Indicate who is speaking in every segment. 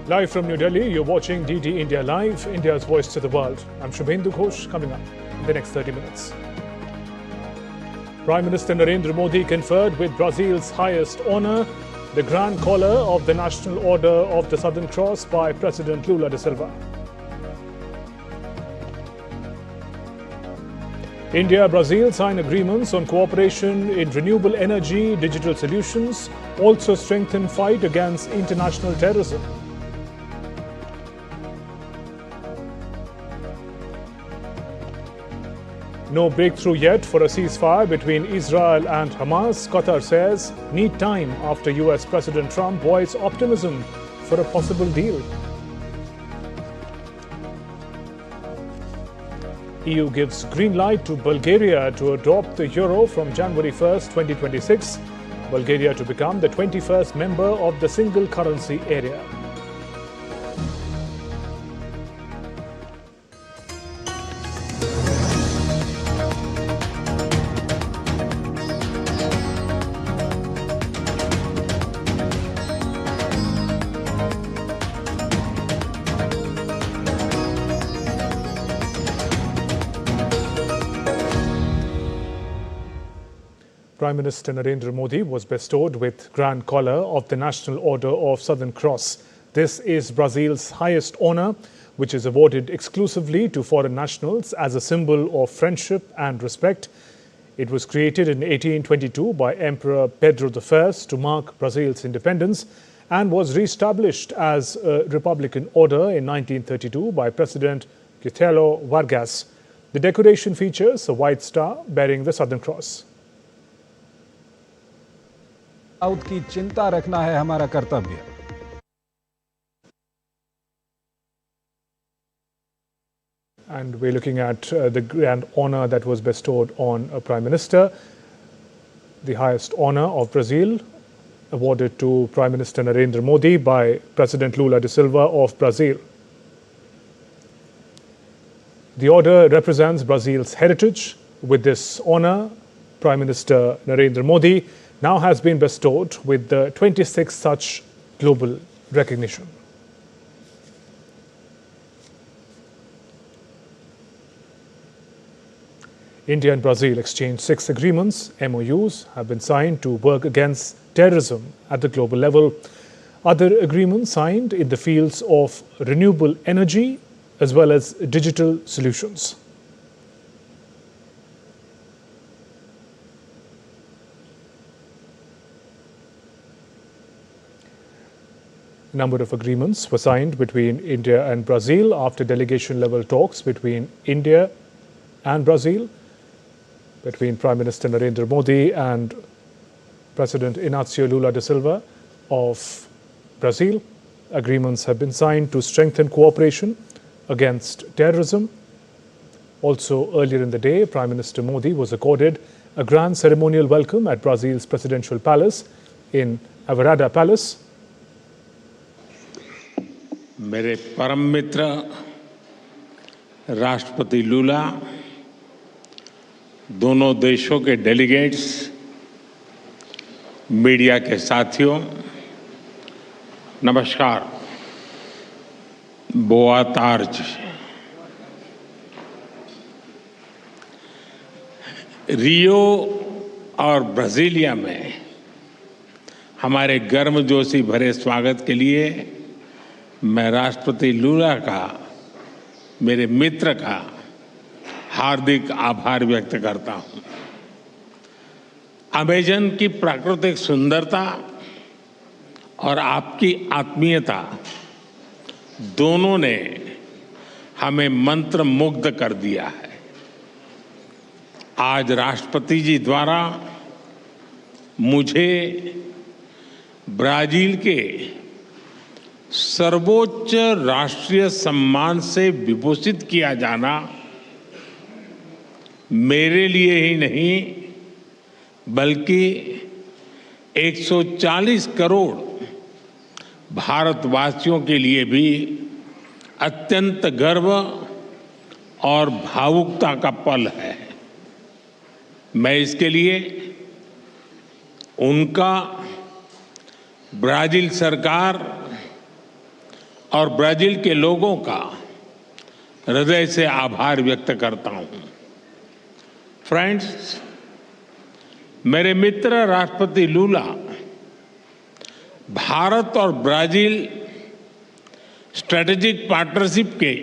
Speaker 1: Live from New Delhi, you're watching DD India Live, India's voice to the world. I'm Shubhendu Ghosh, coming up in the next 30 minutes. Prime Minister Narendra Modi conferred with Brazil's highest honor, the Grand Collar of the National Order of the Southern Cross by President Lula da Silva. India-Brazil sign agreements on cooperation in renewable energy, digital solutions, also strengthen fight against international terrorism. No breakthrough yet for a ceasefire between Israel and Hamas. Qatar says need time after US President Trump voiced optimism for a possible deal. EU gives green light to Bulgaria to adopt the euro from January 1st, 2026. Bulgaria to become the 21st member of the single currency area. Prime Minister Narendra Modi was bestowed with Grand Collar of the National Order of Southern Cross. This is Brazil's highest honor, which is awarded exclusively to foreign nationals as a symbol of friendship and respect. It was created in 1822 by Emperor Pedro I to mark Brazil's independence and was re-established as a republican order in 1932 by President Getúlio Vargas. The decoration features a white star bearing the Southern Cross.
Speaker 2: South की चिंता रखना है हमारा कर्तव्य.
Speaker 1: And we're looking at the grand honor that was bestowed on a Prime Minister, the highest honor of Brazil, awarded to Prime Minister Narendra Modi by President Lula da Silva of Brazil. The order represents Brazil's heritage. With this honor, Prime Minister Narendra Modi now has been bestowed with the 26th such global recognition. India and Brazil exchanged 6 agreements. MOUs have been signed to work against terrorism at the global level. Other agreements signed in the fields of renewable energy as well as digital solutions. A number of agreements were signed between India and Brazil after delegation-level talks between India and Brazil, between Prime Minister Narendra Modi and President Inácio Lula da Silva of Brazil. Agreements have been signed to strengthen cooperation against terrorism. Also, earlier in the day, Prime Minister Modi was accorded a grand ceremonial welcome at Brazil's presidential palace in Alvorada Palace.
Speaker 3: मेरे परम मित्र राष्ट्रपति लूला, दोनों देशों के delegates, media के साथियों, नमस्कार. बोआ तार्ज. रियो और ब्राजीलिया में हमारे गर्मजोशी भरे स्वागत के लिए मैं राष्ट्रपति लूला का, मेरे मित्र का हार्दिक आभार व्यक्त करता हूं. अमेजन की प्राकृतिक सुंदरता और आपकी आत्मीयता दोनों ने हमें मंत्रमुग्ध कर दिया है. आज राष्ट्रपति जी द्वारा मुझे ब्राजील के सर्वोच्च राष्ट्रीय सम्मान से विभूषित किया जाना मेरे लिए ही नहीं बल्कि 140 करोड़ भारतवासियों के लिए भी अत्यंत गर्व और भावुकता का पल है. मैं इसके लिए उनका, ब्राजील सरकार और ब्राजील के लोगों का हृदय से आभार व्यक्त करता हूं। फ्रेंड्स, मेरे मित्र राष्ट्रपति लूला भारत और ब्राजील स्ट्रेटेजिक पार्टनरशिप के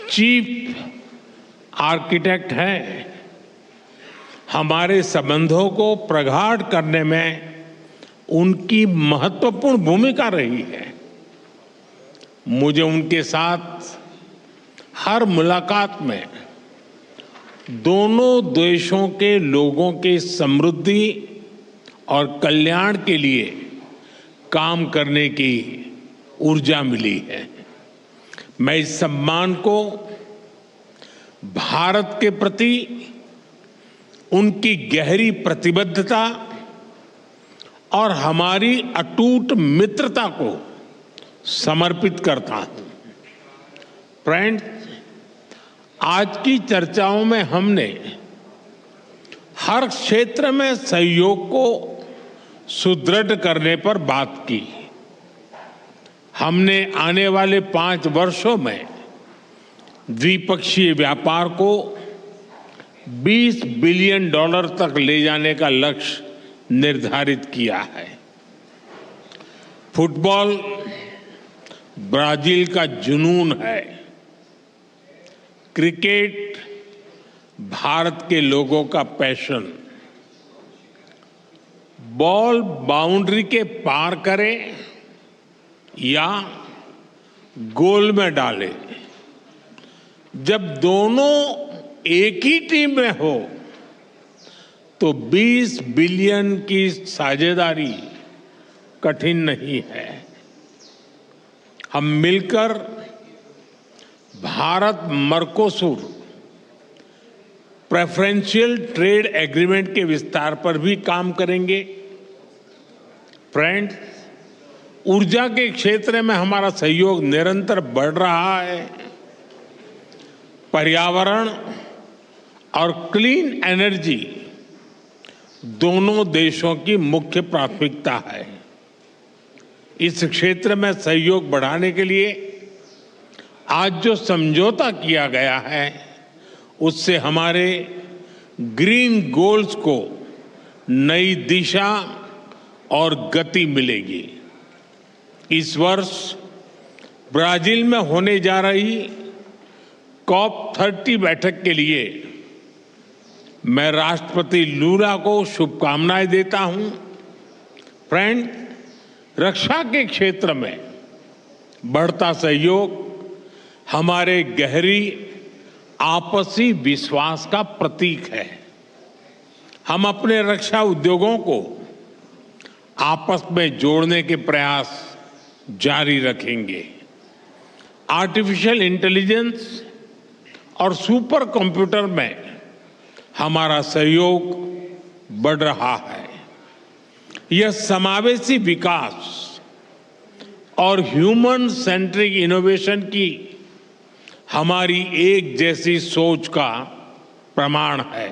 Speaker 3: चीफ आर्किटेक्ट हैं। हमारे संबंधों को प्रगाढ़ करने में उनकी महत्वपूर्ण भूमिका रही है। मुझे उनके साथ हर मुलाकात में दोनों देशों के लोगों की समृद्धि और कल्याण के लिए काम करने की ऊर्जा मिली है। मैं इस सम्मान को भारत के प्रति उनकी गहरी प्रतिबद्धता और हमारी अटूट मित्रता को समर्पित करता हूं। फ्रेंड्स, आज की चर्चाओं में हमने हर क्षेत्र में सहयोग को सुदृढ़ करने पर बात की। हमने आने वाले 5 वर्षों में द्विपक्षीय व्यापार को $20 बिलियन तक ले जाने का लक्ष्य निर्धारित किया है। फुटबॉल ब्राजील का जुनून है। क्रिकेट भारत के लोगों का पैशन। बॉल बाउंड्री के पार करे या गोल में डाले, जब दोनों एक ही टीम में हो तो 20 बिलियन की साझेदारी कठिन नहीं है। हम मिलकर Bharat Mercosur preferential trade agreement के विस्तार पर भी काम करेंगे। फ्रेंड्स, ऊर्जा के क्षेत्र में हमारा सहयोग निरंतर बढ़ रहा है। पर्यावरण और क्लीन एनर्जी दोनों देशों की मुख्य प्राथमिकता है। इस क्षेत्र में सहयोग बढ़ाने के लिए आज जो समझौता किया गया है, उससे हमारे ग्रीन गोल्स को नई दिशा और गति मिलेगी। इस वर्ष ब्राजील में होने जा रही COP30 बैठक के लिए मैं राष्ट्रपति लूला को शुभकामनाएं देता हूं। फ्रेंड, रक्षा के क्षेत्र में बढ़ता सहयोग हमारे गहरी आपसी विश्वास का प्रतीक है। हम अपने रक्षा उद्योगों को आपस में जोड़ने के प्रयास जारी रखेंगे। आर्टिफिशियल इंटेलिजेंस और सुपर कंप्यूटर में हमारा सहयोग बढ़ रहा है। यह समावेशी विकास और ह्यूमन सेंट्रिक इनोवेशन की हमारी एक जैसी सोच का प्रमाण है।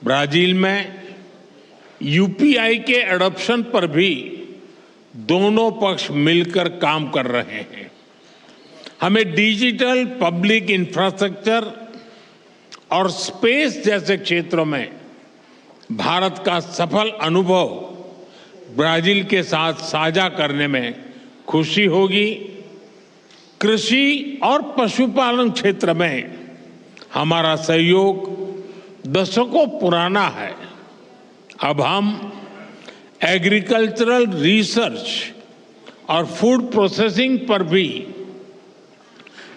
Speaker 3: ब्राजील में यूपीआई के एडॉप्शन पर भी दोनों पक्ष मिलकर काम कर रहे हैं। हमें डिजिटल पब्लिक इंफ्रास्ट्रक्चर और स्पेस जैसे क्षेत्रों में भारत का सफल अनुभव ब्राजील के साथ साझा करने में खुशी होगी। कृषि और पशुपालन क्षेत्र में हमारा सहयोग दशकों पुराना है। अब हम एग्रीकल्चरल रिसर्च और फूड प्रोसेसिंग पर भी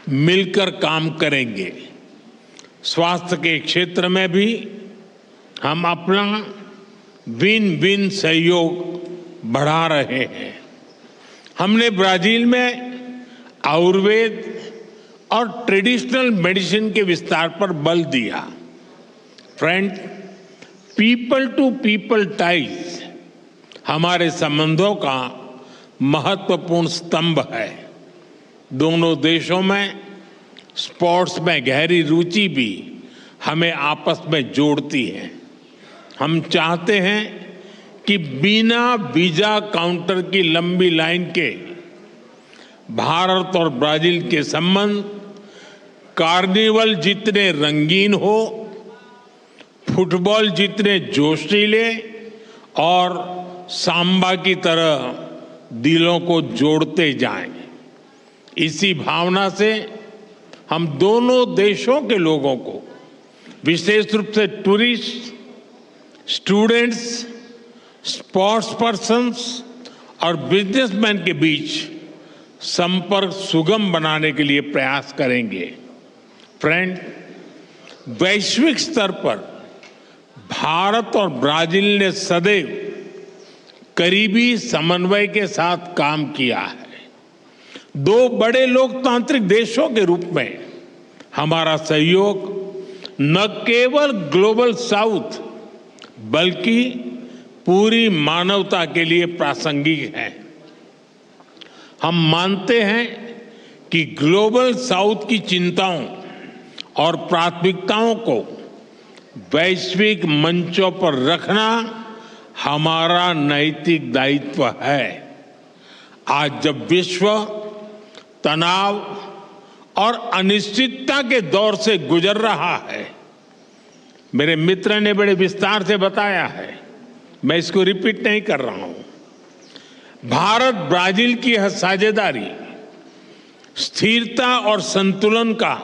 Speaker 3: मिलकर काम करेंगे। स्वास्थ्य के क्षेत्र में भी हम अपना विन विन सहयोग बढ़ा रहे हैं। हमने ब्राजील में आयुर्वेद और ट्रेडिशनल मेडिसिन के विस्तार पर बल दिया। Friend, people to people ties हमारे संबंधों का महत्वपूर्ण स्तंभ है। दोनों देशों में स्पोर्ट्स में गहरी रुचि भी हमें आपस में जोड़ती है। हम चाहते हैं कि बिना वीजा काउंटर की लंबी लाइन के भारत और ब्राजील के संबंध कार्निवल जितने रंगीन हो, फुटबॉल जितने जोशीले और सांबा की तरह दिलों को जोड़ते जाएं। इसी भावना से हम दोनों देशों के लोगों को, विशेष रूप से टूरिस्ट, स्टूडेंट्स, स्पोर्ट्स पर्सन्स और बिजनेसमैन के बीच संपर्क सुगम बनाने के लिए प्रयास करेंगे। फ्रेंड, वैश्विक स्तर पर भारत और ब्राजील ने सदैव करीबी समन्वय के साथ काम किया है। दो बड़े लोकतांत्रिक देशों के रूप में हमारा सहयोग न केवल ग्लोबल साउथ बल्कि पूरी मानवता के लिए प्रासंगिक है। हम मानते हैं कि ग्लोबल साउथ की चिंताओं और प्राथमिकताओं को वैश्विक मंचों पर रखना हमारा नैतिक दायित्व है। आज जब विश्व तनाव और अनिश्चितता के दौर से गुजर रहा है, मेरे मित्र ने बड़े विस्तार से बताया है, मैं इसको रिपीट नहीं कर रहा हूं। भारत ब्राजील की यह साझेदारी स्थिरता और संतुलन का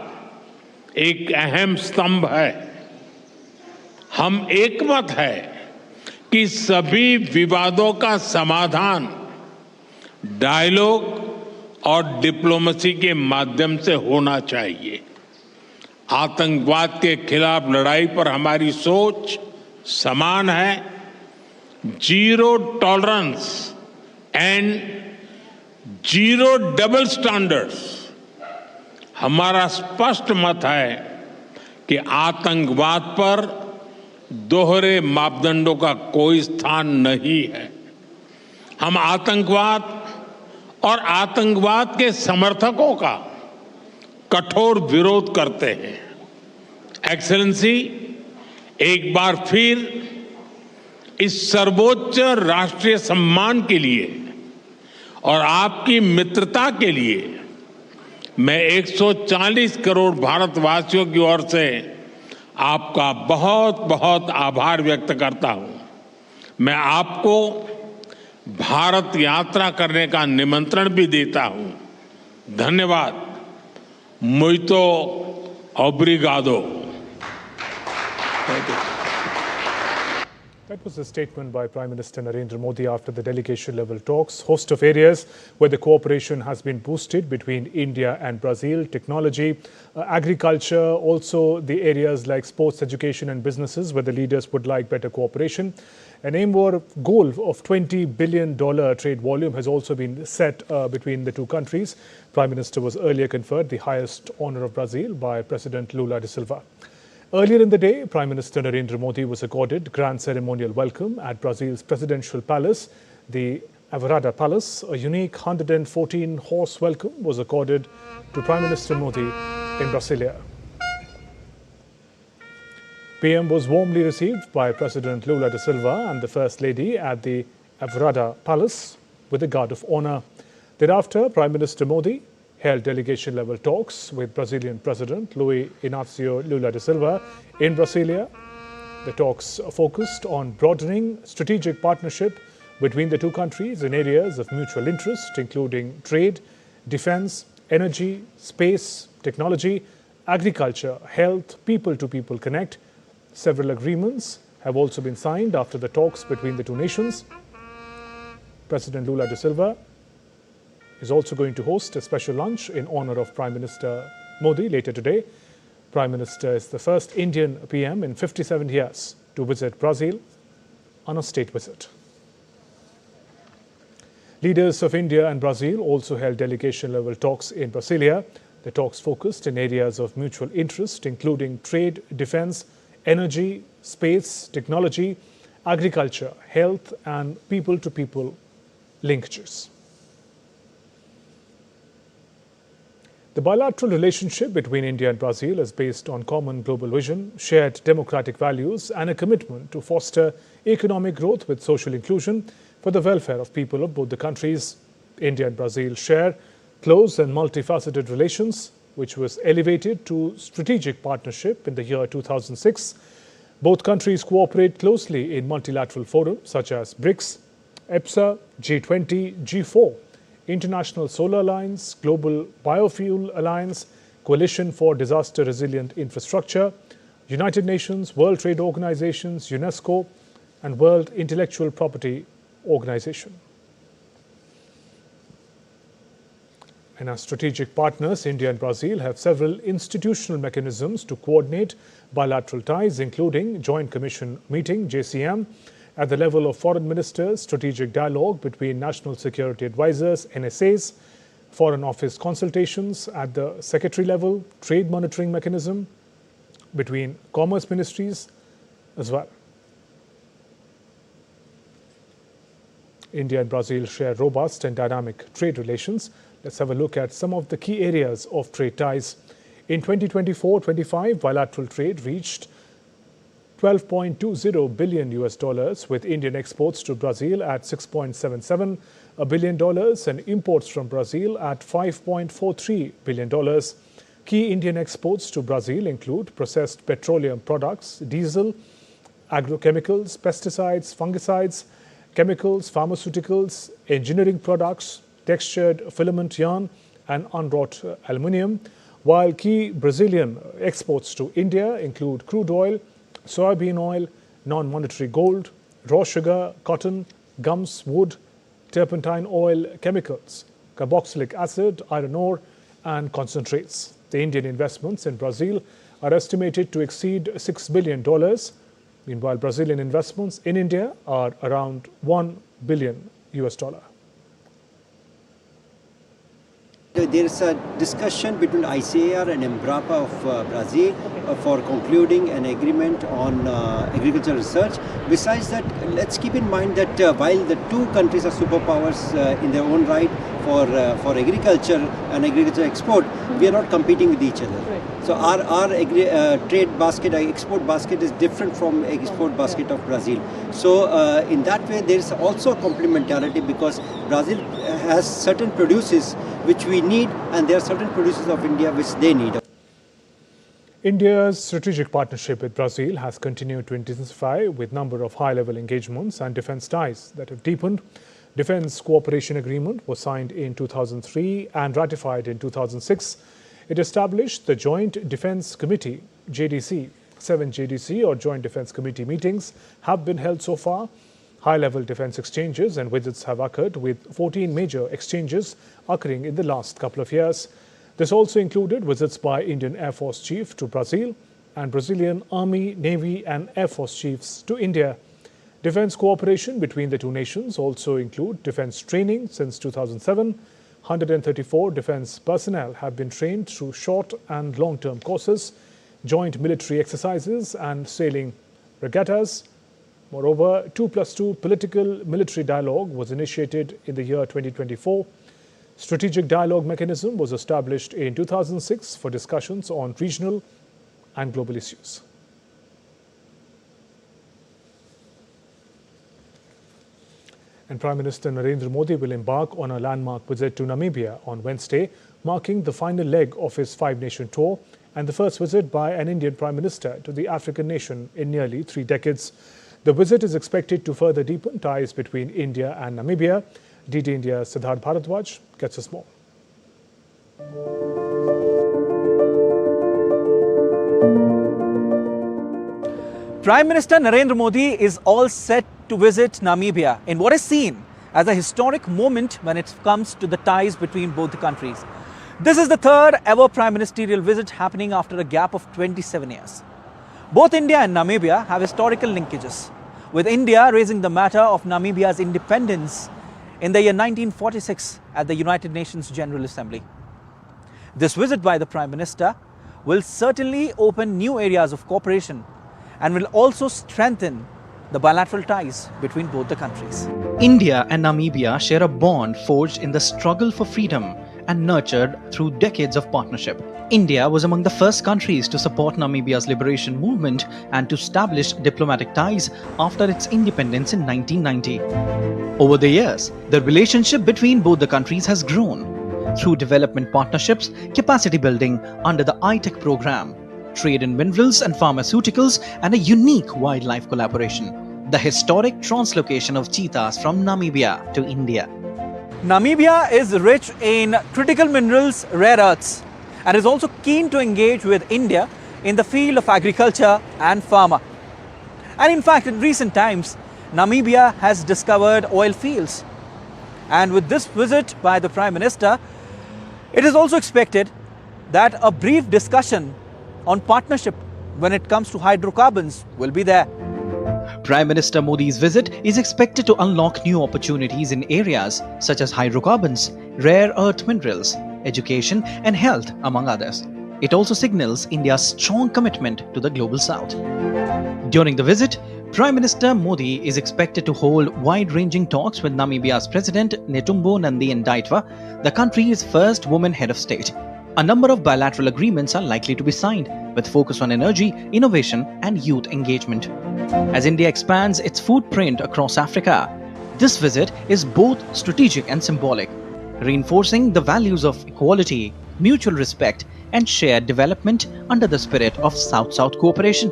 Speaker 3: एक अहम स्तंभ है। हम एकमत है कि सभी विवादों का समाधान डायलॉग और डिप्लोमेसी के माध्यम से होना चाहिए। आतंकवाद के खिलाफ लड़ाई पर हमारी सोच समान है। Zero tolerance and zero double standards. हमारा स्पष्ट मत है कि आतंकवाद पर दोहरे मापदंडों का कोई स्थान नहीं है। हम आतंकवाद और आतंकवाद के समर्थकों का कठोर विरोध करते हैं। एक्सेलेंसी, एक बार फिर इस सर्वोच्च राष्ट्रीय सम्मान के लिए और आपकी मित्रता के लिए मैं 140 करोड़ भारतवासियों की ओर से आपका बहुत बहुत आभार व्यक्त करता हूं। मैं आपको भारत यात्रा करने का निमंत्रण भी देता हूं। धन्यवाद। मुइतो ओब्रिगादो।
Speaker 1: That was a statement by Prime Minister Narendra Modi after the delegation-level talks. Host of areas where the cooperation has been boosted between India and Brazil: technology, agriculture, also the areas like sports, education and businesses where the leaders would like better cooperation. An aim or goal of $20 billion trade volume has also been set between the two countries. Prime Minister was earlier conferred the highest honor of Brazil by President Lula da Silva. Earlier in the day, Prime Minister Narendra Modi was accorded grand ceremonial welcome at Brazil's presidential palace, the Alvorada Palace. A unique 114-horse welcome was accorded to Prime Minister Modi in Brasilia. PM was warmly received by President Lula da Silva and the First Lady at the Alvorada Palace with a guard of honor. Thereafter, Prime Minister Modi held delegation-level talks with Brazilian President Luiz Inácio Lula da Silva in Brasilia. The talks focused on broadening strategic partnership between the two countries in areas of mutual interest, including trade, defense, energy, space, technology, agriculture, health, people-to-people connect. Several agreements have also been signed after the talks between the two nations. President Lula da Silva is also going to host a special lunch in honor of Prime Minister Modi later today. Prime Minister is the first Indian PM in 57 years to visit Brazil on a state visit. Leaders of India and Brazil also held delegation-level talks in Brasilia. The talks focused in areas of mutual interest, including trade, defense, energy, space, technology, agriculture, health, and people-to-people linkages. The bilateral relationship between India and Brazil is based on common global vision, shared democratic values, and a commitment to foster economic growth with social inclusion for the welfare of people of both the countries. India and Brazil share close and multifaceted relations, which was elevated to strategic partnership in the year 2006. Both countries cooperate closely in multilateral forums such as BRICS, EPSA, G20, G4, International Solar Alliance, Global Biofuel Alliance, Coalition for Disaster Resilient Infrastructure, United Nations, World Trade Organizations, UNESCO, and World Intellectual Property Organization. And as strategic partners, India and Brazil have several institutional mechanisms to coordinate bilateral ties, including Joint Commission Meeting, JCM, at the level of foreign ministers, strategic dialogue between national security advisors, NSAs, foreign office consultations at the secretary level, trade monitoring mechanism between commerce ministries as well. India and Brazil share robust and dynamic trade relations. Let's have a look at some of the key areas of trade ties. In 2024-25, bilateral trade reached $12.20 billion with Indian exports to Brazil at $6.77 billion and imports from Brazil at $5.43 billion. Key Indian exports to Brazil include processed petroleum products, diesel, agrochemicals, pesticides, fungicides, chemicals, pharmaceuticals, engineering products, textured filament yarn, and unwrought aluminium, while key Brazilian exports to India include crude oil, soybean oil, non-monetary gold, raw sugar, cotton, gums, wood, turpentine oil, chemicals, carboxylic acid, iron ore, and concentrates. The Indian investments in Brazil are estimated to exceed $6 billion. Meanwhile, Brazilian investments in India are around $1 billion.
Speaker 4: There is a discussion between ICAR and Embrapa of Brazil for concluding an agreement on agricultural research. Besides that, let's keep in mind that while the two countries are superpowers in their own right for agriculture and agriculture export, we are not competing with each other. Right. So our trade basket, our export basket is different from export basket of Brazil. So in that way, there is also a complementarity because Brazil has certain produces which we need, and there are certain producers of India which they need.
Speaker 1: India's strategic partnership with Brazil has continued to intensify with number of high-level engagements and defense ties that have deepened. Defense Cooperation Agreement was signed in 2003 and ratified in 2006. It established the Joint Defense Committee, JDC. 7 JDC or Joint Defense Committee meetings have been held so far. High-level defense exchanges and visits have occurred, with 14 major exchanges occurring in the last couple of years. This also included visits by Indian Air Force Chief to Brazil and Brazilian Army, Navy and Air Force chiefs to India. Defense cooperation between the two nations also include defense training. Since 2007, 134 defense personnel have been trained through short and long-term courses, joint military exercises and sailing regattas. Moreover, 2+2 political military dialogue was initiated in the year 2024. Strategic dialogue mechanism was established in 2006 for discussions on regional and global issues. And Prime Minister Narendra Modi will embark on a landmark visit to Namibia on Wednesday, marking the final leg of his five-nation tour and the first visit by an Indian Prime Minister to the African nation in nearly 3 decades. The visit is expected to further deepen ties between India and Namibia. DD India's Siddharth Bharadwaj gets us more.
Speaker 5: Prime Minister Narendra Modi is all set to visit Namibia in what is seen as a historic moment when it comes to the ties between both the countries. This is the third ever prime ministerial visit happening after a gap of 27 years. Both India and Namibia have historical linkages, with India raising the matter of Namibia's independence in the year 1946 at the United Nations General Assembly. This visit by the Prime Minister will certainly open new areas of cooperation and will also strengthen the bilateral ties between both the countries.
Speaker 6: India and Namibia share a bond forged in the struggle for freedom and nurtured through decades of partnership. India was among the first countries to support Namibia's liberation movement and to establish diplomatic ties after its independence in 1990. Over the years, the relationship between both the countries has grown. through development partnerships, capacity building under the iTech program, trade in minerals and pharmaceuticals, and a unique wildlife collaboration, the historic translocation of cheetahs from Namibia to India.
Speaker 5: Namibia is rich in critical minerals, rare earths, and is also keen to engage with India in the field of agriculture and pharma. And in fact, in recent times, Namibia has discovered oil fields. And with this visit by the Prime Minister, it is also expected that a brief discussion on partnership when it comes to hydrocarbons will be there.
Speaker 6: Prime Minister Modi's visit is expected to unlock new opportunities in areas such as hydrocarbons, rare earth minerals, education and health, among others. It also signals India's strong commitment to the global south. During the visit, Prime Minister Modi is expected to hold wide-ranging talks with Namibia's President Netumbo Nandi-Ndaitwah, the country's first woman head of state. A number of bilateral agreements are likely to be signed, with focus on energy, innovation and youth engagement. As India expands its footprint across Africa, this visit is both strategic and symbolic, reinforcing the values of equality, mutual respect and shared development under the spirit of South-South cooperation.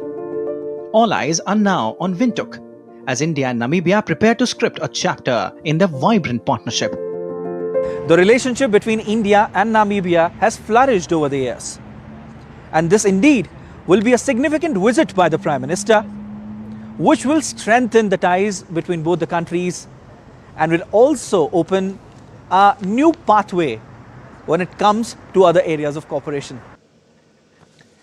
Speaker 6: All eyes are now on Windhoek, as India and Namibia prepare to script a chapter in their vibrant partnership.
Speaker 5: The relationship between India and Namibia has flourished over the years. And this indeed will be a significant visit by the Prime Minister, which will strengthen the ties between both the countries and will also open a new pathway when it comes to other areas of cooperation.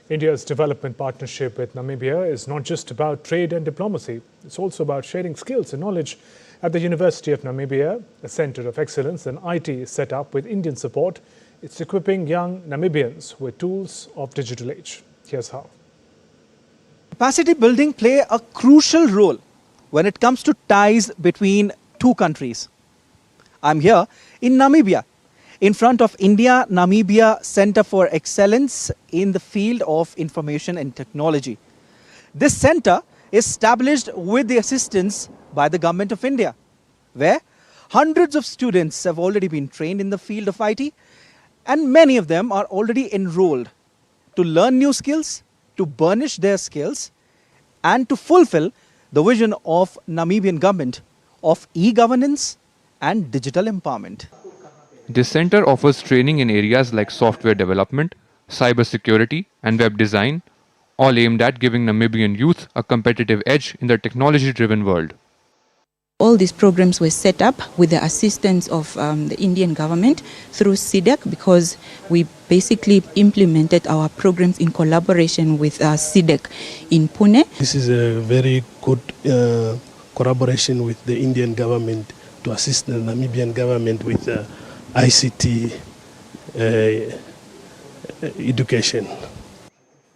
Speaker 1: India's development partnership with Namibia is not just about trade and diplomacy. It's also about sharing skills and knowledge. At the University of Namibia, a center of excellence in IT is set up with Indian support. It's equipping young Namibians with tools of digital age. Here's how.
Speaker 5: Capacity building play a crucial role when it comes to ties between two countries. I'm here in Namibia, in front of India-Namibia Center for Excellence in the field of information and technology. This center is established with the assistance by the Government of India, where hundreds of students have already been trained in the field of IT, and many of them are already enrolled to learn new skills, to burnish their skills, and to fulfill the vision of Namibian government of e-governance and digital empowerment.
Speaker 7: This center offers training in areas like software development, cybersecurity, and web design, all aimed at giving Namibian youth a competitive edge in the technology-driven world.
Speaker 8: All these programs were set up with the assistance of the Indian government through SIDEC, because we basically implemented our programs in collaboration with SIDEC in Pune.
Speaker 9: This is a very good collaboration with the Indian government to assist the Namibian government with ICT education.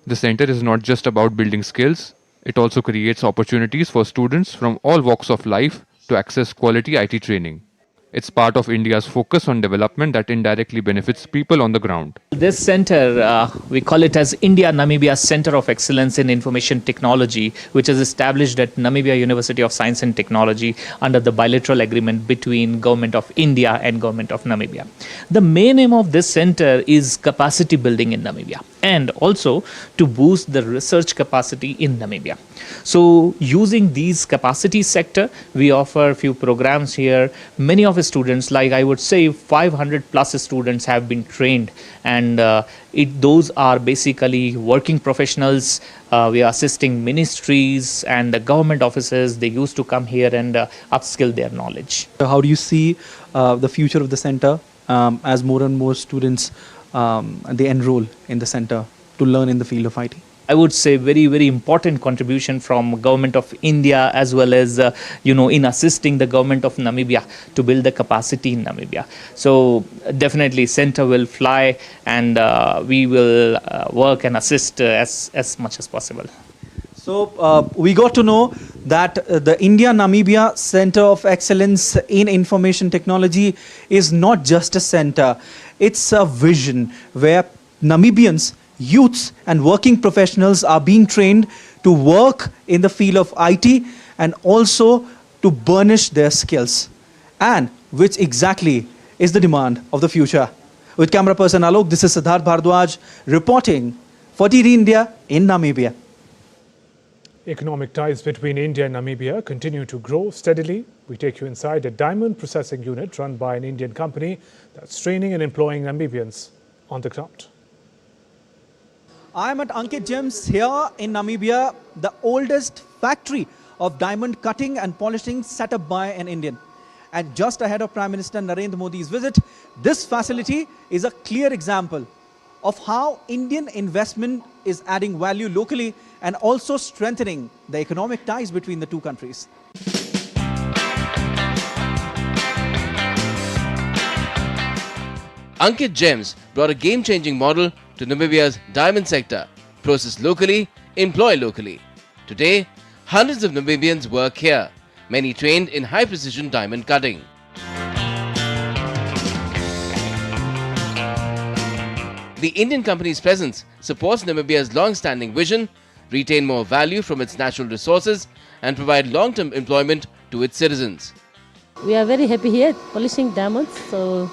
Speaker 7: The center is not just about building skills, it also creates opportunities for students from all walks of life to access quality IT training. It's part of India's focus on development that indirectly benefits people on the ground.
Speaker 10: This center, we call it as India-Namibia Center of Excellence in Information Technology, which is established at Namibia University of Science and Technology under the bilateral agreement between Government of India and Government of Namibia. The main aim of this center is capacity building in Namibia and also to boost the research capacity in Namibia. So using these capacity sector, we offer a few programs here. Many of the students, like I would say 500 plus students have been trained, and those are basically working professionals. We are assisting ministries and the government offices. They used to come here and upskill their knowledge.
Speaker 5: How do you see the future of the center as more and more students they enroll in the center to learn in the field of IT?
Speaker 10: I would say very, very important contribution from Government of India as well as, in assisting the Government of Namibia to build the capacity in Namibia. So definitely center will fly, and we will work and assist as much as possible.
Speaker 5: So we got to know that the India-Namibia Center of Excellence in Information Technology is not just a center. It's a vision where Namibians, youths and working professionals are being trained to work in the field of IT and also to burnish their skills, and which exactly is the demand of the future. With camera person Alok, this is Siddharth Bhardwaj reporting for DD India in Namibia.
Speaker 1: Economic ties between India and Namibia continue to grow steadily. We take you inside a diamond processing unit run by an Indian company that's training and employing Namibians on the ground.
Speaker 5: I am at Ankit Gems here in Namibia, the oldest factory of diamond cutting and polishing set up by an Indian. And just ahead of Prime Minister Narendra Modi's visit, this facility is a clear example of how Indian investment is adding value locally and also strengthening the economic ties between the two countries.
Speaker 11: Ankit Gems brought a game-changing model to Namibia's diamond sector. Process locally, employ locally. Today, hundreds of Namibians work here, many trained in high-precision diamond cutting. The Indian company's presence supports Namibia's long-standing vision, retain more value from its natural resources, and provide long-term employment to its citizens.
Speaker 12: We are very happy here polishing diamonds, so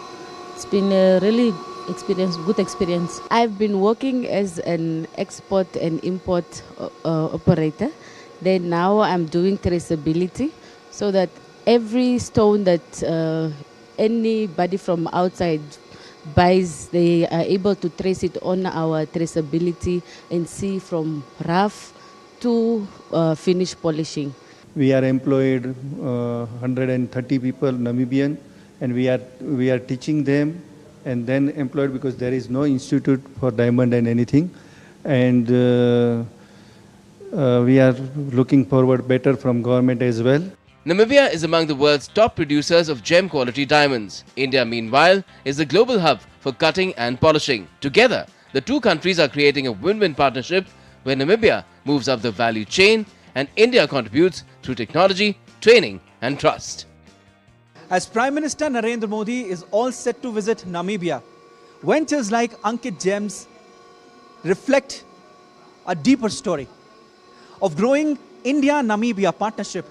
Speaker 12: it's been a really good experience.
Speaker 13: I've been working as an export and import operator. Then now I'm doing traceability so that every stone that anybody from outside buys, they are able to trace it on our traceability and see from rough to finished polishing.
Speaker 14: We are employed 130 people Namibian, and we are teaching them and then employed because there is no institute for diamond and anything, and we are looking forward better from government as well.
Speaker 11: Namibia is among the world's top producers of gem quality diamonds. India, meanwhile, is the global hub for cutting and polishing. Together, the two countries are creating a win-win partnership where Namibia moves up the value chain and India contributes through technology, training and trust.
Speaker 5: As Prime Minister Narendra Modi is all set to visit Namibia, ventures like Ankit Gems reflect a deeper story of growing India-Namibia partnership,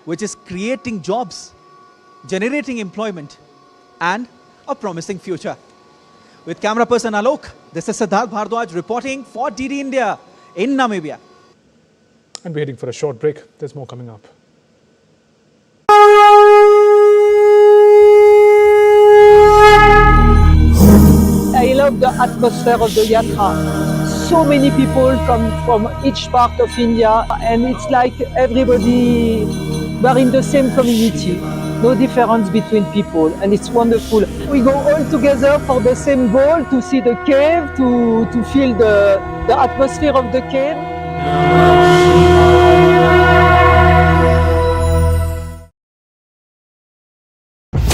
Speaker 5: which is creating jobs, generating employment, and a promising future. With camera person Alok, this is Siddharth Bhardwaj reporting for DD India in Namibia.
Speaker 1: And we're heading for a short break. There's more coming up.
Speaker 15: I love the atmosphere of the yatra. So many people from each part of India, and it's like everybody, we're in the same community. No difference between people, and it's wonderful. We go all together for the same goal, to see the cave, to feel the atmosphere of the cave.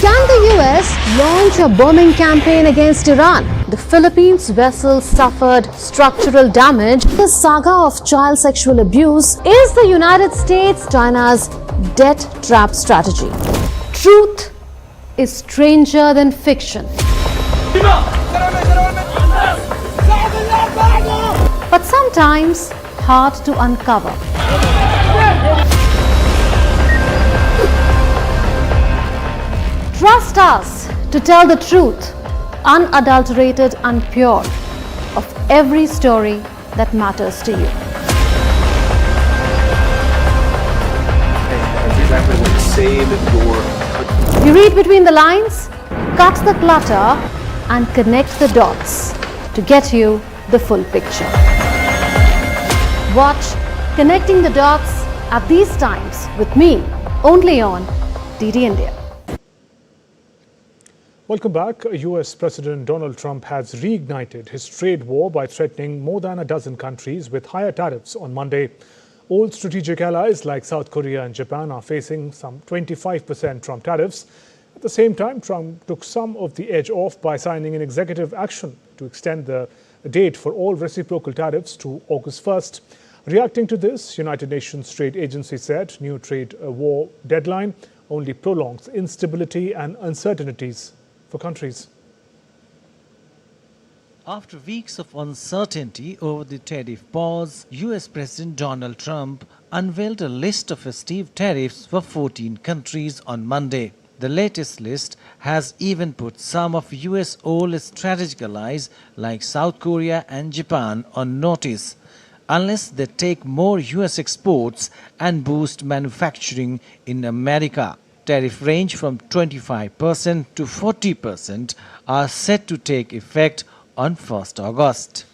Speaker 16: Can the US launch a bombing campaign against Iran? The Philippines vessel suffered structural damage. The saga of child sexual abuse is the United States China's debt trap strategy. Truth is stranger than fiction. But sometimes hard to uncover. Trust us to tell the truth, unadulterated and pure, of every story that matters to you. You read between the lines, cut the clutter, and connect the dots to get you the full picture. Watch Connecting the Dots at these times with me, only on DD India.
Speaker 1: Welcome back. US President Donald Trump has reignited his trade war by threatening more than a dozen countries with higher tariffs on Monday. Old strategic allies like South Korea and Japan are facing some 25% Trump tariffs. At the same time, Trump took some of the edge off by signing an executive action to extend the date for all reciprocal tariffs to August 1st. Reacting to this, United Nations Trade Agency said new trade war deadline only prolongs instability and uncertainties for countries.
Speaker 17: After weeks of uncertainty over the tariff pause, US President Donald Trump unveiled a list of festive tariffs for 14 countries on Monday. The latest list has even put some of US oldest strategic allies like South Korea and Japan on notice. Unless they take more US exports and boost manufacturing in America. Tariff range from 25% to 40% are set to take effect on 1st August.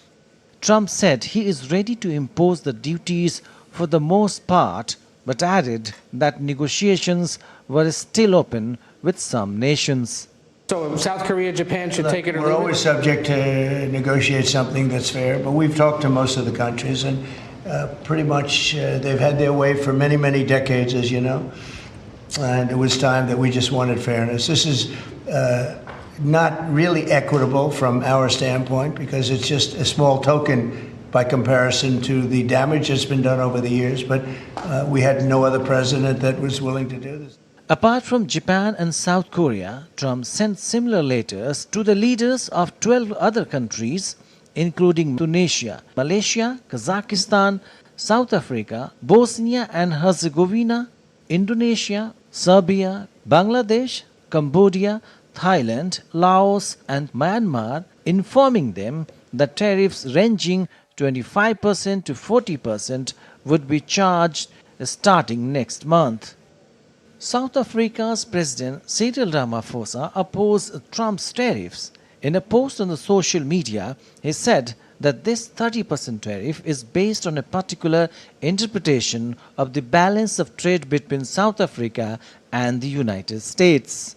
Speaker 17: Trump said he is ready to impose the duties for the most part, but added that negotiations were still open with some nations.
Speaker 18: So South Korea, Japan should take it or
Speaker 19: leave it? We're always subject to negotiate something that's fair, but we've talked to most of the countries, and pretty much they've had their way for many, many decades, as you know. And it was time that we just wanted fairness. This is not really equitable from our standpoint because it's just a small token by comparison to the damage that's been done over the years. But we had no other president that was willing to do this.
Speaker 17: Apart from Japan and South Korea, Trump sent similar letters to the leaders of 12 other countries, including Tunisia, Malaysia, Kazakhstan, South Africa, Bosnia and Herzegovina, Indonesia, Serbia, Bangladesh, Cambodia, Thailand, Laos and Myanmar, informing them that tariffs ranging 25% to 40% would be charged starting next month. South Africa's President Cyril Ramaphosa opposed Trump's tariffs. In a post on the social media, he said that this 30% tariff is based on a particular interpretation of the balance of trade between South Africa and the United States.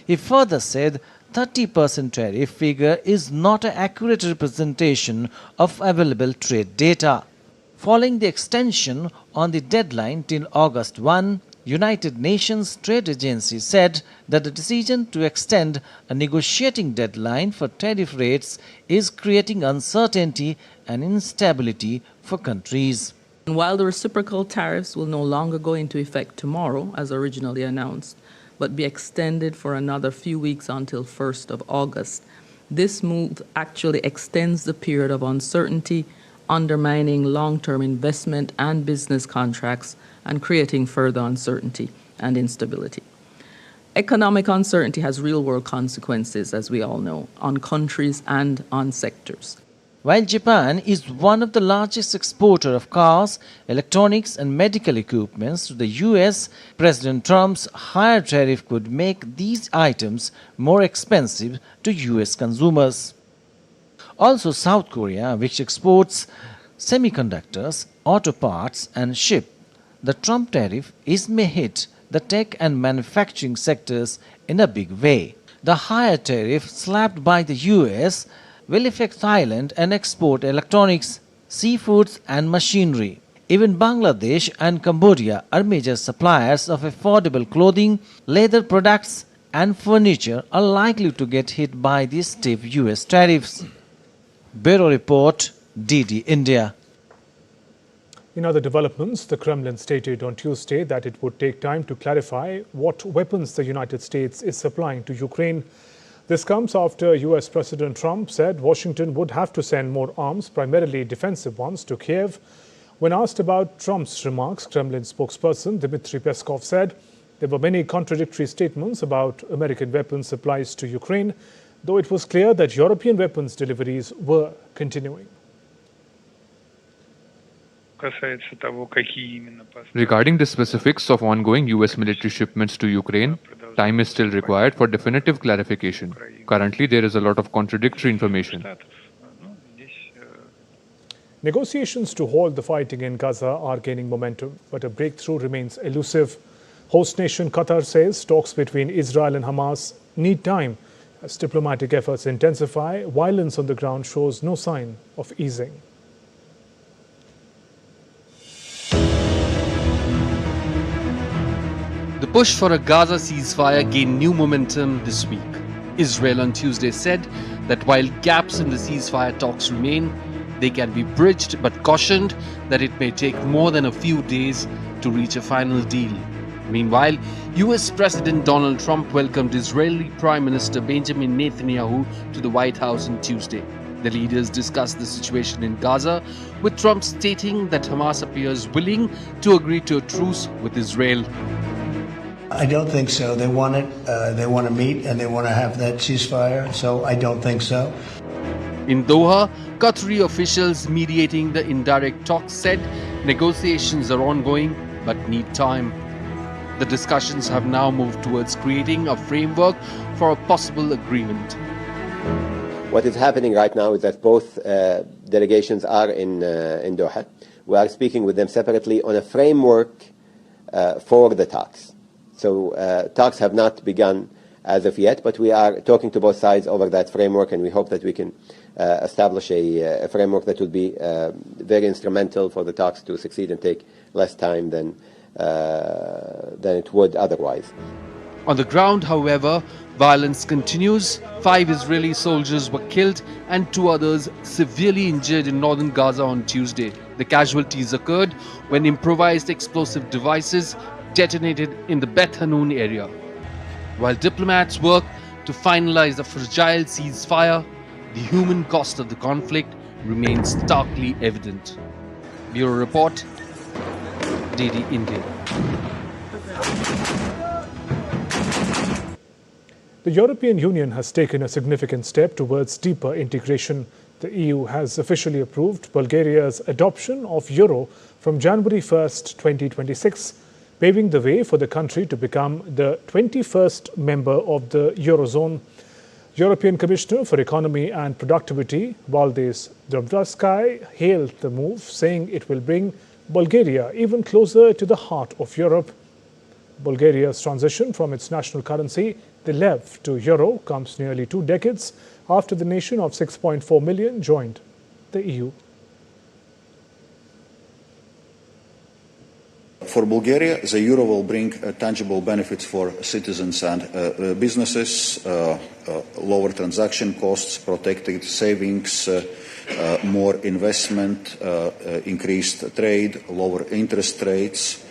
Speaker 17: He further said 30% tariff figure is not an accurate representation of available trade data. Following the extension on the deadline till August 1, United Nations Trade Agency said that the decision to extend a negotiating deadline for tariff rates is creating uncertainty and instability for countries.
Speaker 20: While the reciprocal tariffs will no longer go into effect tomorrow, as originally announced, but be extended for another few weeks until 1st of August, this move actually extends the period of uncertainty, undermining long-term investment and business contracts and creating further uncertainty and instability. Economic uncertainty has real-world consequences, as we all know, on countries and on sectors.
Speaker 17: While Japan is one of the largest exporters of cars, electronics and medical equipments to the US, President Trump's higher tariff could make these items more expensive to US consumers. Also, South Korea, which exports semiconductors, auto parts and ships, the Trump tariff may hit the tech and manufacturing sectors in a big way. The higher tariff slapped by the US will affect Thailand and export electronics, seafoods and machinery. Even Bangladesh and Cambodia are major suppliers of affordable clothing, leather products and furniture are likely to get hit by these stiff US tariffs. Bureau Report, DD India.
Speaker 1: In other developments, the Kremlin stated on Tuesday that it would take time to clarify what weapons the United States is supplying to Ukraine. This comes after US President Trump said Washington would have to send more arms, primarily defensive ones, to Kiev. When asked about Trump's remarks, Kremlin spokesperson Dmitry Peskov said there were many contradictory statements about American weapons supplies to Ukraine, though it was clear that European weapons deliveries were continuing.
Speaker 7: Regarding the specifics of ongoing US military shipments to Ukraine, time is still required for definitive clarification. Currently, there is a lot of contradictory information.
Speaker 1: Negotiations to halt the fighting in Gaza are gaining momentum, but a breakthrough remains elusive. Host nation Qatar says talks between Israel and Hamas need time. As diplomatic efforts intensify, violence on the ground shows no sign of easing.
Speaker 11: The push for a Gaza ceasefire gained new momentum this week. Israel on Tuesday said that while gaps in the ceasefire talks remain, they can be bridged, but cautioned that it may take more than a few days to reach a final deal. Meanwhile, US President Donald Trump welcomed Israeli Prime Minister Benjamin Netanyahu to the White House on Tuesday. The leaders discussed the situation in Gaza, with Trump stating that Hamas appears willing to agree to a truce with Israel.
Speaker 19: I don't think so. They want it. They want to meet and they want to have that ceasefire. So I don't think so.
Speaker 11: In Doha, Qatari officials mediating the indirect talks said negotiations are ongoing but need time. The discussions have now moved towards creating a framework for a possible agreement.
Speaker 21: What is happening right now is that both delegations are in Doha. We are speaking with them separately on a framework for the talks. So talks have not begun as of yet, but we are talking to both sides over that framework, and we hope that we can establish a framework that will be very instrumental for the talks to succeed and take less time than it would otherwise.
Speaker 11: On the ground, however, violence continues. 5 Israeli soldiers were killed and 2 others severely injured in northern Gaza on Tuesday. The casualties occurred when improvised explosive devices detonated in the Beth Hanun area. While diplomats work to finalize a fragile ceasefire, the human cost of the conflict remains starkly evident. Bureau Report, DD India.
Speaker 1: The European Union has taken a significant step towards deeper integration. The EU has officially approved Bulgaria's adoption of euro from January 1st, 2026, paving the way for the country to become the 21st member of the Eurozone. European Commissioner for Economy and Productivity, Valdis Dombrovskis, hailed the move, saying it will bring Bulgaria even closer to the heart of Europe. Bulgaria's transition from its national currency, the lev, to euro comes nearly 2 decades after the nation of 6.4 million joined the EU.
Speaker 22: For Bulgaria, the euro will bring tangible benefits for citizens and businesses, lower transaction costs, protected savings, more investment, increased trade, lower interest rates,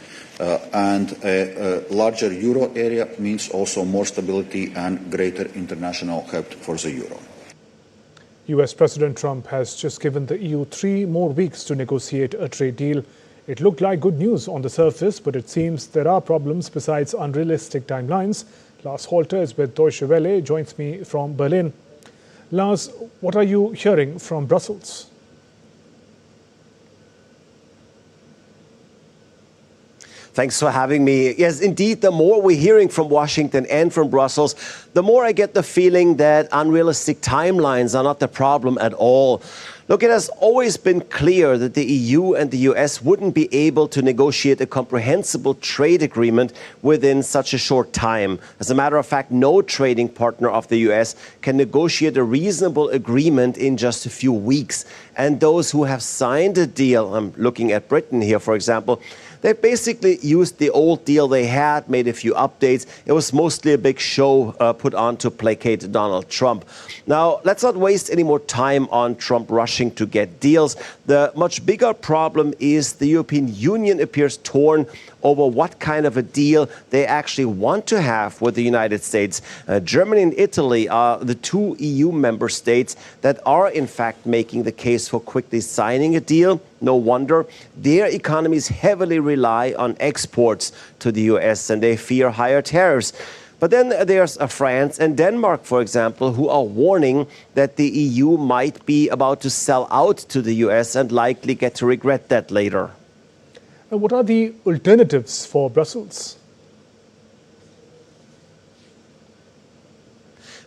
Speaker 22: and a larger euro area means also more stability and greater international help for the euro.
Speaker 1: US President Trump has just given the EU 3 more weeks to negotiate a trade deal. It looked like good news on the surface, but it seems there are problems besides unrealistic timelines. Lars Holter is with Deutsche Welle, joins me from Berlin. Lars, what are you hearing from Brussels?
Speaker 23: Thanks for having me. Yes, indeed, the more we're hearing from Washington and from Brussels, the more I get the feeling that unrealistic timelines are not the problem at all. Look, it has always been clear that the EU and the US wouldn't be able to negotiate a comprehensible trade agreement within such a short time. As a matter of fact, no trading partner of the US can negotiate a reasonable agreement in just a few weeks. And those who have signed a deal, I'm looking at Britain here, for example, they basically used the old deal they had, made a few updates. It was mostly a big show put on to placate Donald Trump. Now, let's not waste any more time on Trump rushing to get deals. The much bigger problem is the European Union appears torn over what kind of a deal they actually want to have with the United States. Germany and Italy are the 2 EU member states that are in fact making the case for quickly signing a deal. No wonder. Their economies heavily rely on exports to the US and they fear higher tariffs. But then there's France and Denmark, for example, who are warning that the EU might be about to sell out to the US and likely get to regret that later.
Speaker 1: And what are the alternatives for Brussels?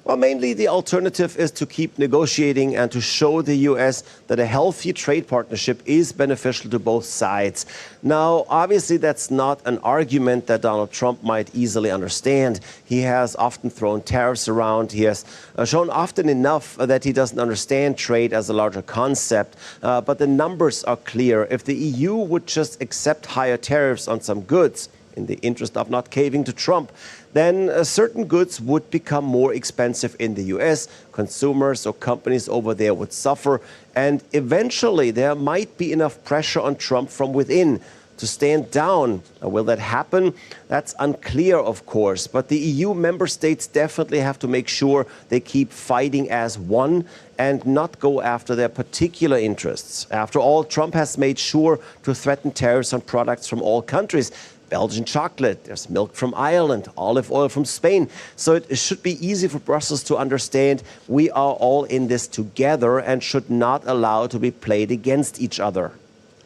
Speaker 23: Well, mainly the alternative is to keep negotiating and to show the US that a healthy trade partnership is beneficial to both sides. Now, obviously, that's not an argument that Donald Trump might easily understand. He has often thrown tariffs around. He has shown often enough that he doesn't understand trade as a larger concept. But the numbers are clear. If the EU would just accept higher tariffs on some goods, in the interest of not caving to Trump, then certain goods would become more expensive in the US. Consumers or companies over there would suffer. And eventually there might be enough pressure on Trump from within to stand down. Now, will that happen? That's unclear, of course. But the EU member states definitely have to make sure they keep fighting as one and not go after their particular interests. After all, Trump has made sure to threaten tariffs on products from all countries. Belgian chocolate, there's milk from Ireland, olive oil from Spain. So it should be easy for Brussels to understand we are all in this together and should not allow to be played against each other.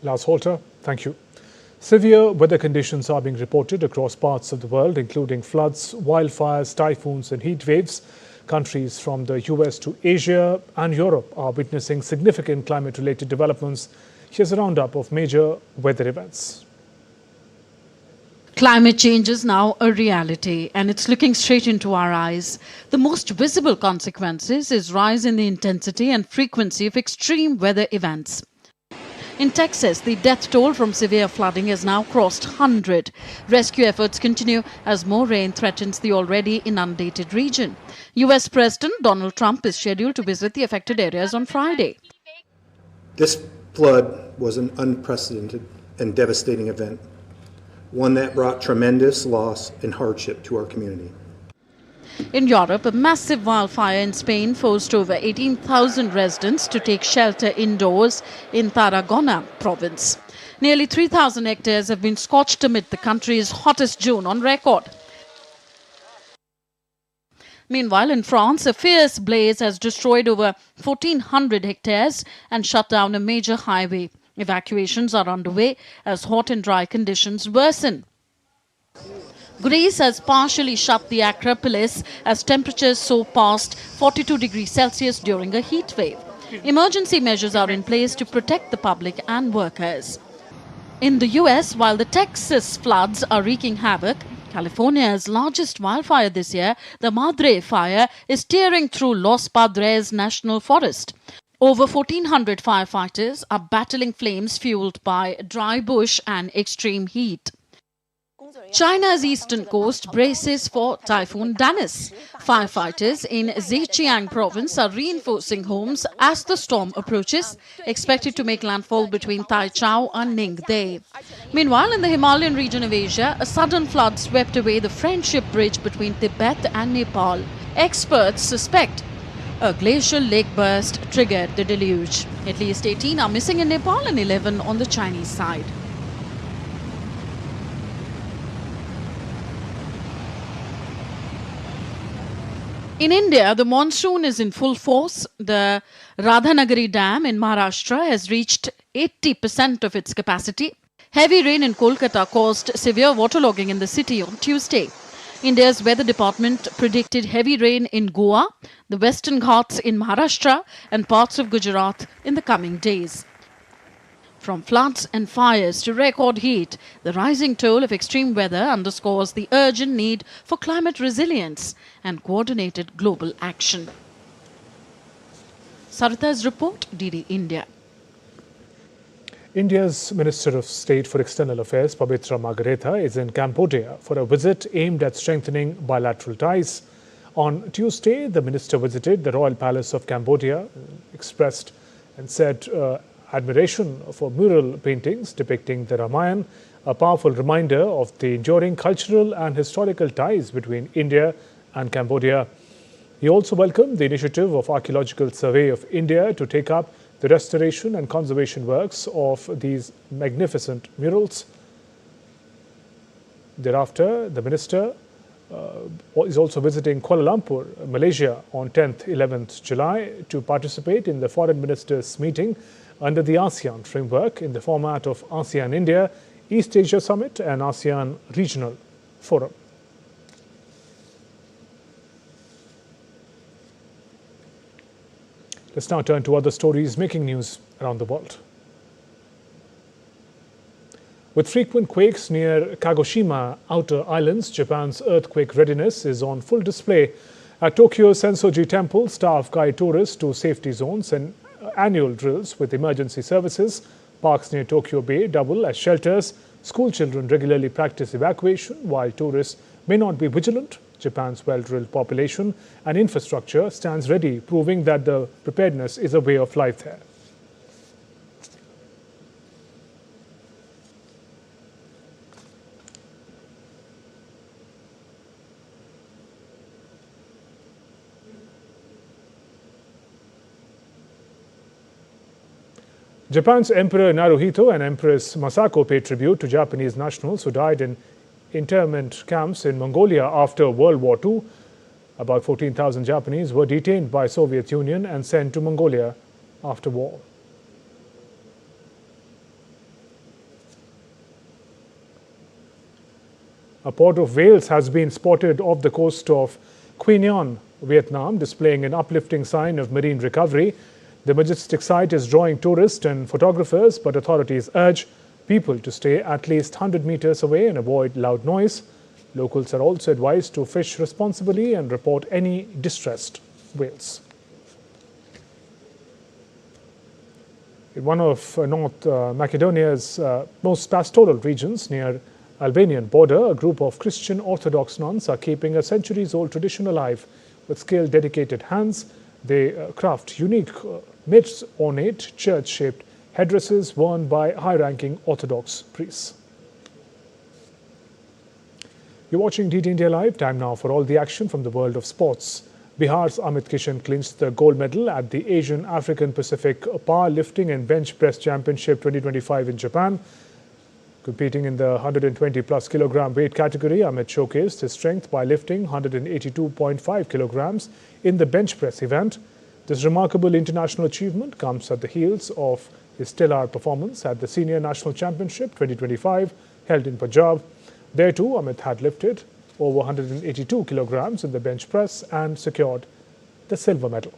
Speaker 1: Lars Holter, thank you. Severe weather conditions are being reported across parts of the world, including floods, wildfires, typhoons and heat waves. Countries from the US to Asia and Europe are witnessing significant climate-related developments. Here's a roundup of major weather events.
Speaker 2: Climate change is now a reality, and it's looking straight into our eyes. The most visible consequences is rise in the intensity and frequency of extreme weather events. In Texas, the death toll from severe flooding has now crossed 100. Rescue efforts continue as more rain threatens the already inundated region. US President Donald Trump is scheduled to visit the affected areas on Friday.
Speaker 3: This flood was an unprecedented and devastating event, one that brought tremendous loss and hardship to our community.
Speaker 2: In Europe, a massive wildfire in Spain forced over 18,000 residents to take shelter indoors in Tarragona province. Nearly 3,000 hectares have been scorched amid the country's hottest June on record. Meanwhile, in France, a fierce blaze has destroyed over 1,400 hectares and shut down a major highway. Evacuations are underway as hot and dry conditions worsen. Greece has partially shut the Acropolis as temperatures soar past 42 degrees Celsius during a heat wave. Emergency measures are in place to protect the public and workers. In the US, while the Texas floods are wreaking havoc, California's largest wildfire this year, the Madre Fire, is tearing through Los Padres National Forest. Over 1,400 firefighters are battling flames fueled by dry bush and extreme heat. China's eastern coast braces for Typhoon Danis. Firefighters in Zhejiang province are reinforcing homes as the storm approaches, expected to make landfall between Taichung and Ningde. Meanwhile, in the Himalayan region of Asia, a sudden flood swept away the friendship bridge between Tibet and Nepal. Experts suspect a glacial lake burst triggered the deluge. At least 18 are missing in Nepal and 11 on the Chinese side. In India, the monsoon is in full force. The Radhanagari Dam in Maharashtra has reached 80% of its capacity. Heavy rain in Kolkata caused severe waterlogging in the city on Tuesday. India's weather department predicted heavy rain in Goa, the Western Ghats in Maharashtra and parts of Gujarat in the coming days. From floods and fires to record heat, the rising toll of extreme weather underscores the urgent need for climate resilience and coordinated global action. Sarita's report, DD India.
Speaker 1: India's Minister of State for External Affairs, Pavitra Margareta, is in Cambodia for a visit aimed at strengthening bilateral ties. On Tuesday, the minister visited the Royal Palace of Cambodia, expressed and said admiration for mural paintings depicting the Ramayana, a powerful reminder of the enduring cultural and historical ties between India and Cambodia. He also welcomed the initiative of Archaeological Survey of India to take up the restoration and conservation works of these magnificent murals. Thereafter, the minister is also visiting Kuala Lumpur, Malaysia on 10th, 11th July to participate in the foreign ministers' meeting under the ASEAN framework in the format of ASEAN-India, East Asia Summit and ASEAN Regional Forum. Let's now turn to other stories making news around the world. With frequent quakes near Kagoshima outer islands, Japan's earthquake readiness is on full display. At Tokyo's Sensoji Temple, staff guide tourists to safety zones and annual drills with emergency services. Parks near Tokyo Bay double as shelters. School children regularly practice evacuation, while tourists may not be vigilant. Japan's well-drilled population and infrastructure stands ready, proving that the preparedness is a way of life there. Japan's Emperor Naruhito and Empress Masako paid tribute to Japanese nationals who died in internment camps in Mongolia after World War II. About 14,000 Japanese were detained by Soviet Union and sent to Mongolia after war. A port of Wales has been spotted off the coast of Quy Nhon, Vietnam, displaying an uplifting sign of marine recovery. The majestic sight is drawing tourists and photographers, but authorities urge people to stay at least 100 meters away and avoid loud noise. Locals are also advised to fish responsibly and report any distressed whales. In one of North Macedonia's most pastoral regions near Albanian border, a group of Christian Orthodox nuns are keeping a centuries-old tradition alive. With skilled, dedicated hands, they craft unique, mid-ornate, church-shaped headdresses worn by high-ranking Orthodox priests. You're watching DD India Live. Time now for all the action from the world of sports. Bihar's Amit Kishan clinched the gold medal at the Asian African Pacific Powerlifting and Bench Press Championship 2025 in Japan. Competing in the 120-plus kilogram weight category, Amit showcased his strength by lifting 182.5 kilograms in the bench press event. This remarkable international achievement comes at the heels of his stellar performance at the Senior National Championship 2025 held in Punjab. There too, Amit had lifted over 182 kilograms in the bench press and secured the silver medal.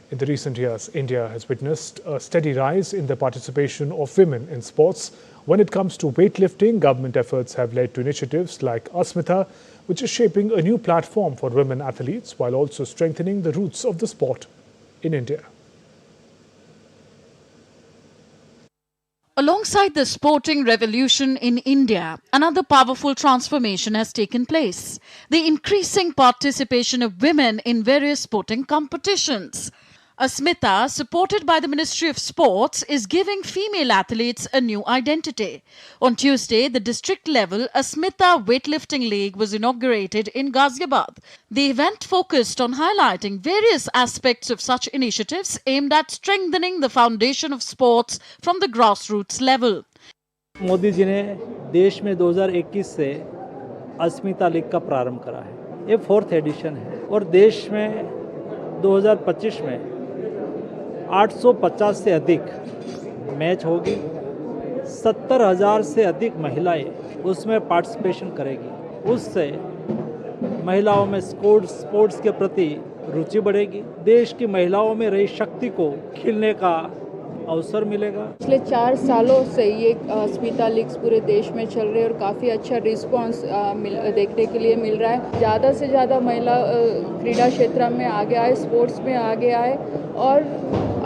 Speaker 1: In the recent years, India has witnessed a steady rise in the participation of women in sports. When it comes to weightlifting, government efforts have led to initiatives like Asmita, which is shaping a new platform for women athletes while also strengthening the roots of the sport in India.
Speaker 2: Alongside the sporting revolution in India, another powerful transformation has taken place: the increasing participation of women in various sporting competitions. Asmita, supported by the Ministry of Sports, is giving female athletes a new identity. On Tuesday, the district-level Asmita Weightlifting League was inaugurated in Ghaziabad. The event focused on highlighting various aspects of such initiatives aimed at strengthening the foundation of sports from the grassroots level.
Speaker 4: Modi ji ने देश में 2021 से अस्मिता league का प्रारंभ करा है। ये 4th addition है और देश में 2025 में 850 से अधिक मैच होगी, 70,000 से अधिक महिलाएं उसमें पार्टिसिपेशन करेगी। उससे महिलाओं में स्पोर्ट्स के प्रति रुचि बढ़ेगी, देश की महिलाओं में रही शक्ति को खिलने का अवसर मिलेगा।
Speaker 6: पिछले 4 सालों से ये अस्मिता लीग्स पूरे देश में चल रहे हैं और काफ़ी अच्छा रिस्पांस देखने के लिए मिल रहा है। ज़्यादा से ज़्यादा महिला क्रीड़ा क्षेत्र में आगे आए, स्पोर्ट्स में आगे आए और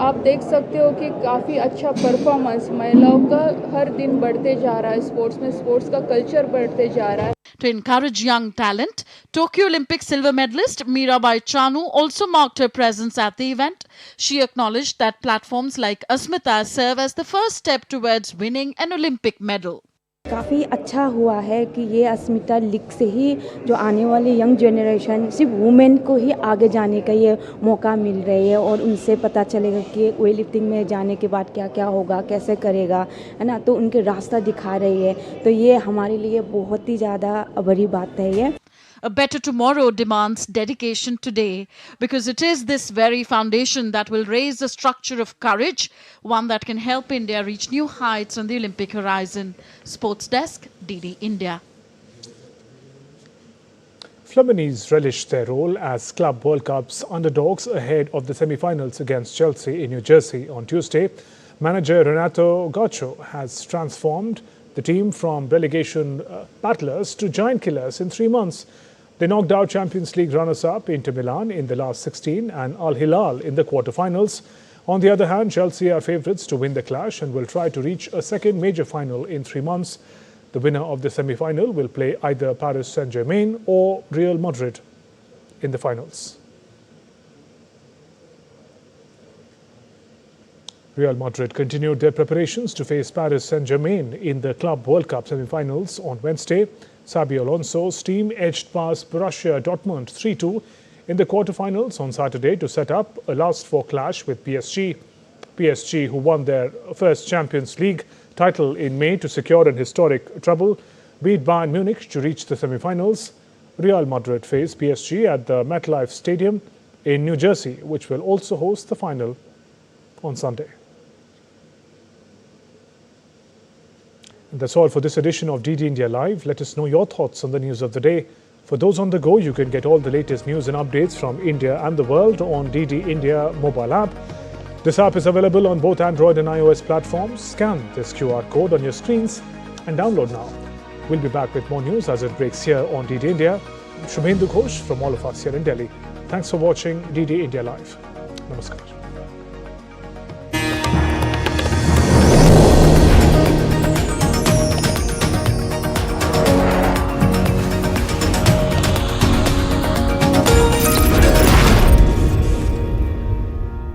Speaker 6: आप देख सकते हो कि काफ़ी अच्छा परफॉर्मेंस महिलाओं का हर दिन बढ़ते जा रहा है। स्पोर्ट्स में स्पोर्ट्स का कल्चर बढ़ते जा रहा है।
Speaker 2: To encourage young talent, Tokyo Olympic silver medalist Mirabai Chanu also marked her presence at the event. She acknowledged that platforms like Asmita serve as the first step towards winning an Olympic medal.
Speaker 8: काफ़ी अच्छा हुआ है कि ये अस्मिता league से ही जो आने वाली यंग जनरेशन, सिर्फ वुमेन को ही आगे जाने का ये मौका मिल रही है और उनसे पता चलेगा कि वेट लिफ्टिंग में जाने के बाद क्या क्या होगा, कैसे करेगा, है ना। तो उनके रास्ता दिखा रही है, तो ये हमारे लिए बहुत ही ज़्यादा बड़ी बात है ये।
Speaker 2: A better tomorrow demands dedication today, because it is this very foundation that will raise the structure of courage, one that can help India reach new heights on the Olympic horizon. Sports Desk, DD India.
Speaker 1: Fluminense relished their role as Club World Cup's underdogs ahead of the semi-finals against Chelsea in New Jersey on Tuesday. Manager Renato Gaucho has transformed the team from relegation battlers to giant killers in 3 months. They knocked out Champions League runners-up Inter Milan in the last 16 and Al Hilal in the quarter-finals. On the other hand, Chelsea are favourites to win the clash and will try to reach a second major final in 3 months. The winner of the semi-final will play either Paris Saint-Germain or Real Madrid in the finals. Real Madrid continued their preparations to face Paris Saint-Germain in the Club World Cup semi-finals on Wednesday. Xabi Alonso's team edged past Borussia Dortmund 3-2 in the quarter-finals on Saturday to set up a last-four clash with PSG. PSG, who won their first Champions League title in May to secure an historic treble, beat Bayern Munich to reach the semi-finals. Real Madrid face PSG at the MetLife Stadium in New Jersey, which will also host the final on Sunday. And that's all for this edition of DD India Live. Let us know your thoughts on the news of the day. For those on the go, you can get all the latest news and updates from India and the world on DD India mobile app. This app is available on both Android and iOS platforms. Scan this QR code on your screens and download now. We'll be back with more news as it breaks here on DD India. Shubhendu Ghosh from all of us here in Delhi. Thanks for watching DD India Live. Namaskar.